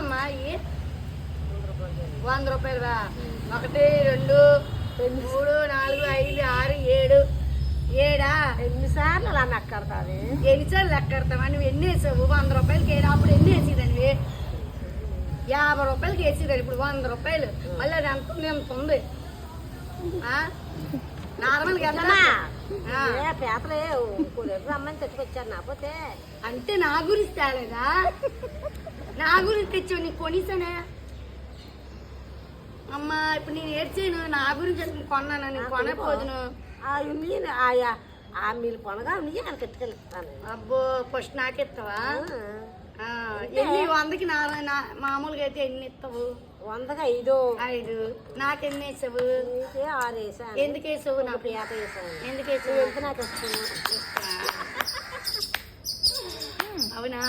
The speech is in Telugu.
అమ్మాయి 100 రూపాయలువా? 1 2 3 4 5 6 7 7 ఎన్నిసార్లు అలా నక్కడతాది? ఎన్నిసార్లు లెక్కడతావా? నువ్వు ఎన్ని వేసావు? 100 రూపాయలకి ఏడా? అప్పుడు ఎన్ని వేసేదానివి? 50 రూపాయలకి వేసేదాన్ని. ఇప్పుడు 100 రూపాయలు. మళ్ళీ అది ఎంత ఉంది నార్మల్గా? పేపరే రమ్మని తెచ్చుకొచ్చారు. నాపోతే అంటే నా గురించి తేలేదా? నా గురించి తెచ్చావు. నీకు కొనిసానే అమ్మా. ఇప్పుడు నేను ఏడ్చాను నా గురించి అసలు కొన్నాను. నేను కొనకపోదును. మీరు కొనగా ఉన్నాయి అని కట్టుకెళ్తాను. అబ్బో ఫస్ట్ నాకెత్తావా? ఎన్ని 100కి మామూలుగా అయితే ఎన్ని ఇస్తావు? 100కి 5 నాకెన్ని వేసావు? 6 వేసాను. ఎందుకు వేసావు? నాకు 50 వేసాను. ఎందుకు వేసావు? ఎంత నాకు వస్తుంది? అవునా?